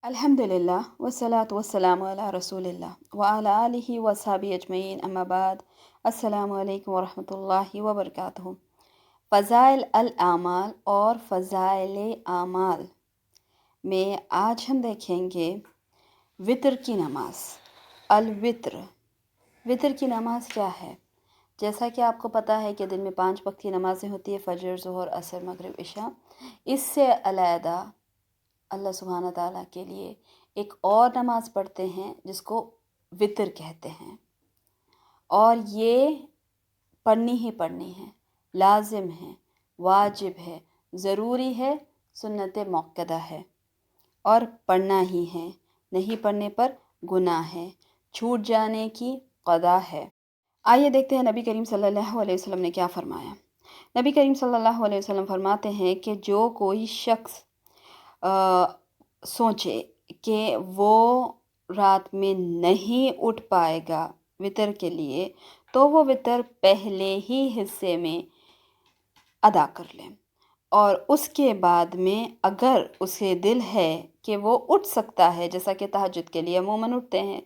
अल्हम्दुलिल्लाह वस्सलातु वस्सलामु अला रसूलिल्लाह व अला आलिहि व अस्हाबिहि अजमईन अम्मा बाद। अस्सलामु अलैकुम व रहमतुल्लाहि व बरकातुहू। फ़ज़ाइल अल आमाल और फ़ज़ाइल आमाल में आज हम देखेंगे वितर की नमाज। अल वितर, वितर की नमाज क्या है? जैसा कि आपको पता है कि दिन में 5 वक्त की नमाज़ें होती है, फ़जर, ज़ोहर, असर, मगरिब, इशा। इससे अलहदा अल्लाह सुब्हाना ताला के लिए एक और नमाज़ पढ़ते हैं जिसको वितर कहते हैं, और ये पढ़नी ही पढ़नी है, लाजिम है, वाजिब है, ज़रूरी है, सुन्नत मुअक्कदा है और पढ़ना ही है। नहीं पढ़ने पर गुनाह है, छूट जाने की क़ज़ा है। आइए देखते हैं नबी करीम सल्लल्लाहु अलैहि वसल्लम ने क्या फरमाया। नबी करीम सल्लल्लाहु अलैहि वसल्लम फरमाते हैं कि जो कोई शख्स सोचे कि वो रात में नहीं उठ पाएगा वितर के लिए, तो वो वितर पहले ही हिस्से में अदा कर ले, और उसके बाद में अगर उसे दिल है कि वो उठ सकता है, जैसा कि तहज्जुद के लिए अमूमन उठते हैं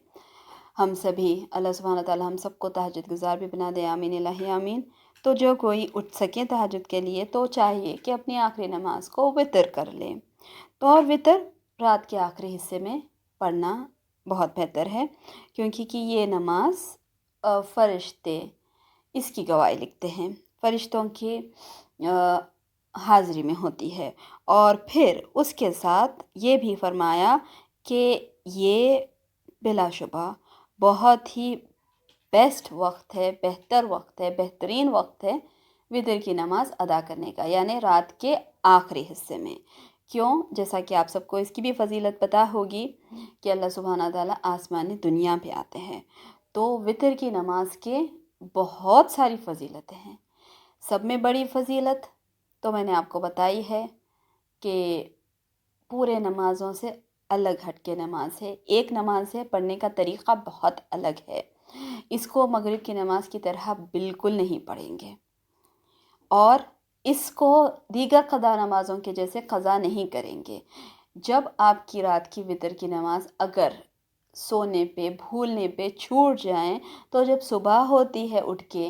हम सभी, अल्लाह सुब्हानहू व तआला हम सबको तहज्जुद गुज़ार भी बना दे, आमीन इलाही आमीन। तो जो कोई उठ सके तहज्जुद के लिए तो चाहिए कि अपनी आखिरी नमाज को वितर कर ले। तो वितर रात के आखिरी हिस्से में पढ़ना बहुत बेहतर है, क्योंकि कि ये नमाज फ़रिश्ते इसकी गवाही लिखते हैं, फ़रिश्तों की हाज़िरी में होती है। और फिर उसके साथ ये भी फरमाया कि ये बिलाशुबा बहुत ही बेस्ट वक्त है, बेहतर वक्त है, बेहतरीन वक्त है वितर की नमाज अदा करने का, यानी रात के आखिरी हिस्से में। क्यों? जैसा कि आप सबको इसकी भी फ़जीलत पता होगी कि अल्लाह सुब्हाना ताला आसमानी दुनिया पे आते हैं, तो वितर की नमाज के बहुत सारी फ़जीलतें हैं। सब में बड़ी फ़जीलत तो मैंने आपको बताई है कि पूरे नमाज़ों से अलग हट के नमाज है। एक नमाज है, पढ़ने का तरीक़ा बहुत अलग है। इसको मगरिब की नमाज की तरह बिल्कुल नहीं पढ़ेंगे, और इसको दीगर क़ज़ा नमाज़ों के जैसे क़ज़ा नहीं करेंगे। जब आपकी रात की वितर की नमाज अगर सोने पे, भूलने पे छूट जाए, तो जब सुबह होती है उठ के,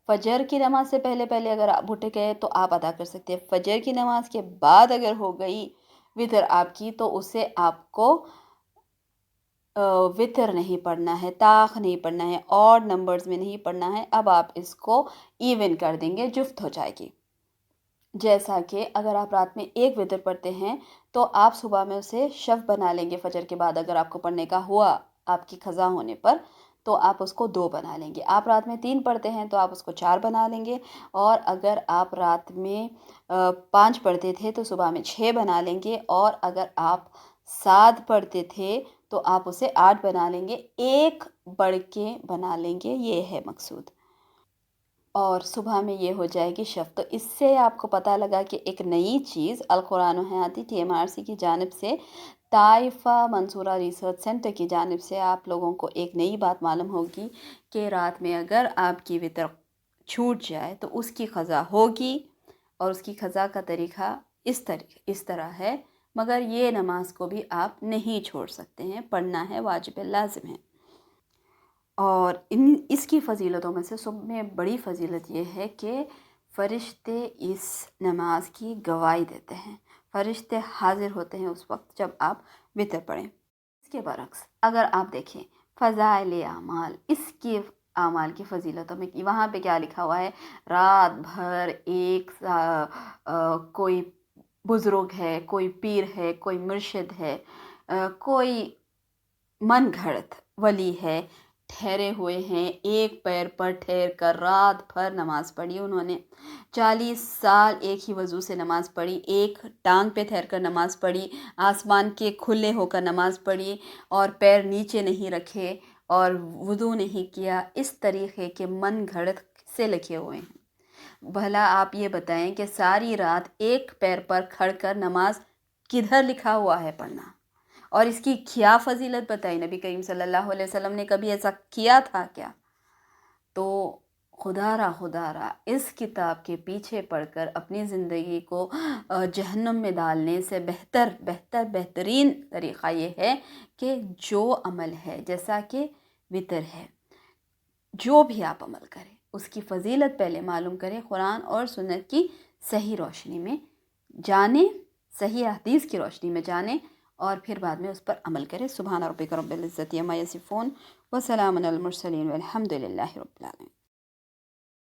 फ़जर की नमाज से पहले पहले अगर आप उठ गए तो आप अदा कर सकते हैं। फ़जर की नमाज के बाद अगर हो गई वितर आपकी, तो उसे आपको वितर नहीं पढ़ना है, ताख़ नहीं पढ़ना है, ऑड नंबर्स में नहीं पढ़ना है। अब आप इसको इवन कर देंगे, जुफ्त हो जाएगी। जैसा कि अगर आप रात में एक वितर पढ़ते हैं तो आप सुबह में उसे शफ़ बना लेंगे। फ़जर के बाद अगर आपको पढ़ने का हुआ आपकी क़ज़ा होने पर, तो आप उसको 2 बना लेंगे। आप रात में 3 पढ़ते हैं तो आप उसको 4 बना लेंगे, और अगर आप रात में 5 पढ़ते थे तो सुबह में 6 बना लेंगे, और अगर आप 7 पढ़ते थे तो आप उसे 8 बना लेंगे। एक बढ़ के बना लेंगे, ये है मकसूद। और सुबह में ये हो जाएगी शफ़। तो इससे आपको पता लगा कि एक नई चीज़ अल कुरान व हयाती TMRC की जानिब से, ताइफ़ा मंसूरा रिसर्च सेंटर की जानिब से आप लोगों को एक नई बात मालूम होगी कि रात में अगर आपकी वितर छूट जाए तो उसकी क़ज़ा होगी, और उसकी क़ज़ा का तरीक़ा इस तरह है, मगर ये नमाज को भी आप नहीं छोड़ सकते हैं, पढ़ना है, वाजिब लाज़िम है। और इसकी फ़जीलतों में से सब में बड़ी फ़जीलत ये है कि फ़रिश्ते इस नमाज की गवाही देते हैं। फ़रिश्ते हाज़िर होते हैं उस वक्त जब आप वितर पढ़ें। इसके बरक्स अगर आप देखें फ़ज़ाइल आमाल, इसकी आमाल की फ़जीलतों में वहाँ पे क्या लिखा हुआ है, रात भर कोई बुज़ुर्ग है, कोई पीर है, कोई मुर्शिद है, कोई मन घड़त वली है, ठहरे हुए हैं, एक पैर पर ठहर कर रात भर नमाज़ पढ़ी उन्होंने, 40 साल एक ही वज़ू से नमाज़ पढ़ी, एक टांग पे ठहर कर नमाज़ पढ़ी, आसमान के खुले होकर नमाज़ पढ़ी, और पैर नीचे नहीं रखे और वुज़ू नहीं किया। इस तरीक़े के मन घड़त से लिखे हुए हैं। भला आप ये बताएं कि सारी रात एक पैर पर खड़ कर नमाज किधर लिखा हुआ है पढ़ना, और इसकी क्या फ़जीलत बताई। नबी करीम सल्लल्लाहु अलैहि वसल्लम ने कभी ऐसा किया था क्या? तो خدا را اس کتاب کے پیچھے پڑھ کر اپنی زندگی کو جہنم میں ڈالنے سے بہترین طریقہ یہ ہے کہ جو عمل ہے، جیسا کہ وطر ہے، جو بھی آپ عمل کریں اس کی فضیلت پہلے معلوم کریں، قرآن اور سنت کی صحیح روشنی میں جانیں، صحیح حدیث کی روشنی میں جانیں، اور پھر بعد میں اس پر عمل کریں۔ سبحان ربک رب العزت عما یصفون وسلام علی المرسلین والحمد للہ رب العالمین۔